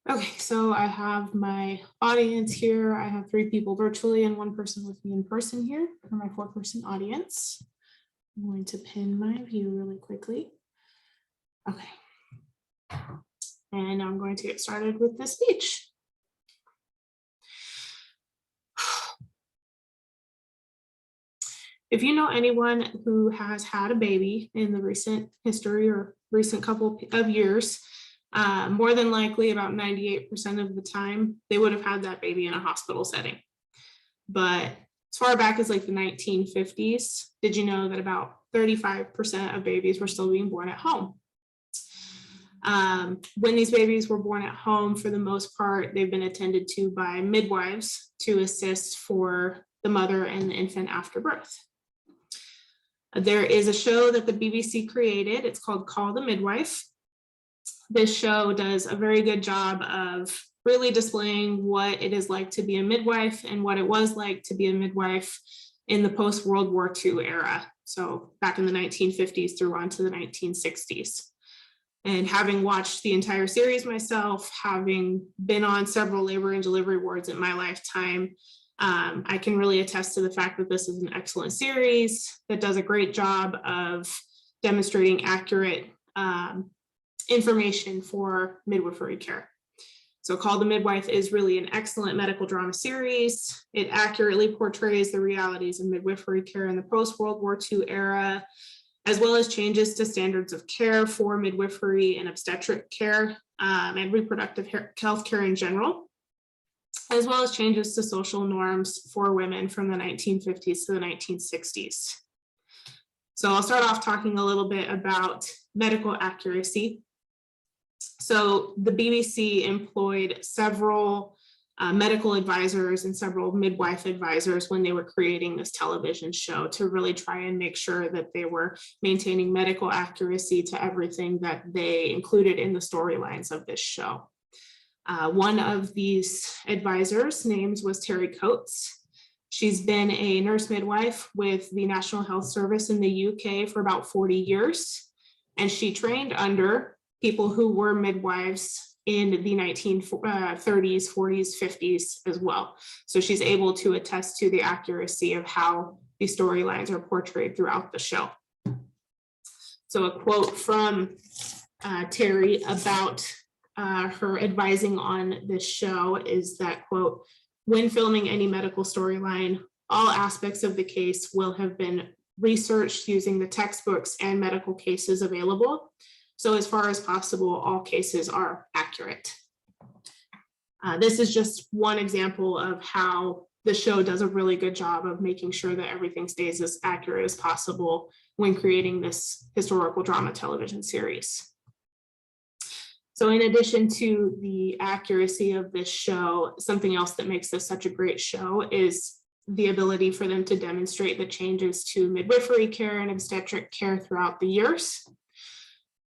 Okay, so I have my audience here. I have 3 people virtually and 1 person with me in person here for my 4-person audience. I'm going to pin my view really quickly. Okay. And I'm going to get started with this speech. If you know anyone who has had a baby in the recent history or recent couple of years, more than likely about 98% of the time, they would have had that baby in a hospital setting. But as far back as like the 1950s, did you know that about 35% of babies were still being born at home? When these babies were born at home, for the most part, they've been attended to by midwives to assist for the mother and the infant after birth. There is a show that the BBC created. It's called Call the Midwife. This show does a very good job of really displaying what it is like to be a midwife and what it was like to be a midwife in the post-World War II era. So back in the 1950s through on to the 1960s. And having watched the entire series myself, having been on several labor and delivery wards in my lifetime, I can really attest to the fact that this is an excellent series that does a great job of demonstrating accurate information for midwifery care. So Call the Midwife is really an excellent medical drama series. It accurately portrays the realities of midwifery care in the post-World War II era, as well as changes to standards of care for midwifery and obstetric care and reproductive health care in general, as well as changes to social norms for women from the 1950s to the 1960s. So I'll start off talking a little bit about medical accuracy. So the BBC employed several medical advisors and several midwife advisors when they were creating this television show to really try and make sure that they were maintaining medical accuracy to everything that they included in the storylines of this show. One of these advisors' names was Terry Coates. She's been a nurse midwife with the National Health Service in the UK for about 40 years, and she trained under people who were midwives in the 1930s, 40s, 50s as well. So she's able to attest to the accuracy of how these storylines are portrayed throughout the show. So a quote from Terry about her advising on this show is that, quote, "When filming any medical storyline, all aspects of the case will have been researched using the textbooks and medical cases available. So as far as possible, all cases are accurate." This is just one example of how the show does a really good job of making sure that everything stays as accurate as possible when creating this historical drama television series. So in addition to the accuracy of this show, something else that makes this such a great show is the ability for them to demonstrate the changes to midwifery care and obstetric care throughout the years.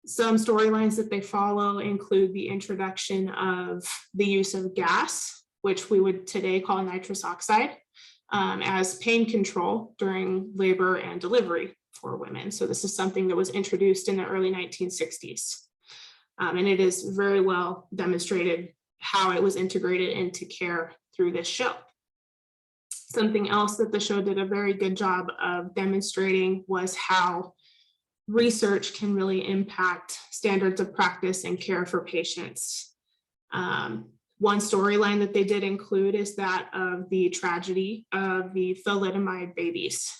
Some storylines that they follow include the introduction of the use of gas, which we would today call nitrous oxide, as pain control during labor and delivery for women. So this is something that was introduced in the early 1960s. And it is very well demonstrated how it was integrated into care through this show. Something else that the show did a very good job of demonstrating was how research can really impact standards of practice and care for patients. One storyline that they did include is that of the tragedy of the thalidomide babies.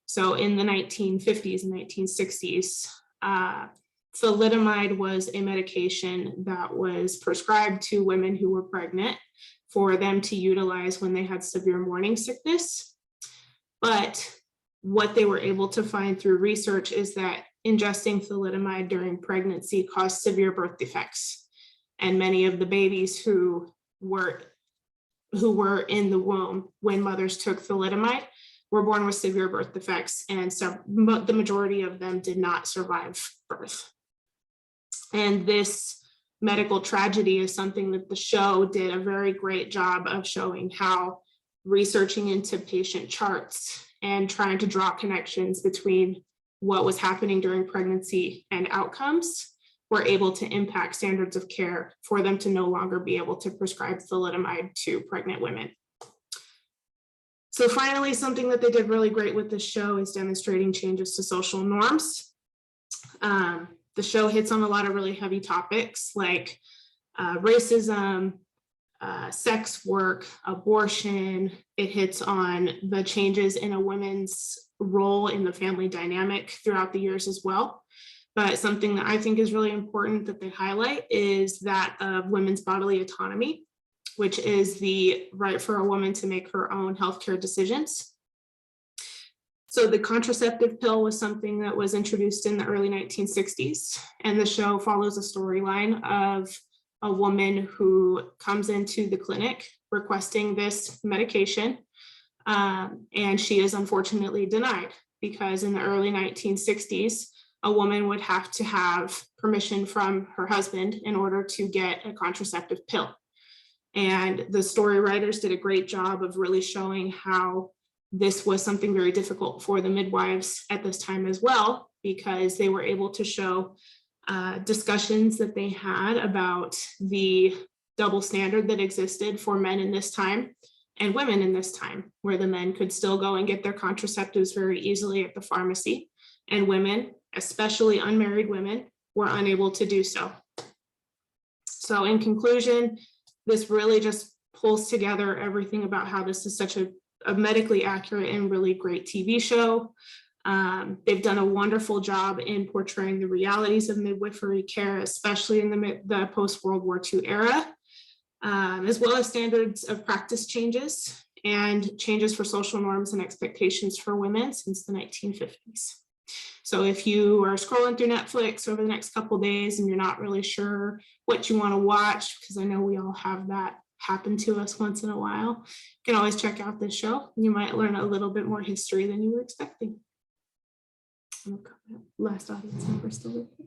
So in the 1950s and 1960s, thalidomide was a medication that was prescribed to women who were pregnant for them to utilize when they had severe morning sickness. But what they were able to find through research is that ingesting thalidomide during pregnancy caused severe birth defects. And many of the babies who were in the womb when mothers took thalidomide were born with severe birth defects, and so the majority of them did not survive birth. And this medical tragedy is something that the show did a very great job of showing how researching into patient charts and trying to draw connections between what was happening during pregnancy and outcomes were able to impact standards of care for them to no longer be able to prescribe thalidomide to pregnant women. So finally, something that they did really great with this show is demonstrating changes to social norms. The show hits on a lot of really heavy topics like racism, sex work, abortion. It hits on the changes in a woman's role in the family dynamic throughout the years as well. But something that I think is really important that they highlight is that of women's bodily autonomy, which is the right for a woman to make her own healthcare decisions. So the contraceptive pill was something that was introduced in the early 1960s, and the show follows a storyline of a woman who comes into the clinic requesting this medication, and she is unfortunately denied because in the early 1960s, a woman would have to have permission from her husband in order to get a contraceptive pill. And the story writers did a great job of really showing how this was something very difficult for the midwives at this time as well, because they were able to show discussions that they had about the double standard that existed for men in this time and women in this time, where the men could still go and get their contraceptives very easily at the pharmacy, and women, especially unmarried women, were unable to do so. So in conclusion, this really just pulls together everything about how this is such a medically accurate and really great TV show. They've done a wonderful job in portraying the realities of midwifery care, especially in the post-World War II era, as well as standards of practice changes and changes for social norms and expectations for women since the 1950s. So if you are scrolling through Netflix over the next couple of days and you're not really sure what you want to watch, because I know we all have that happen to us once in a while, you can always check out this show. You might learn a little bit more history than you were expecting. Last audience member still with me.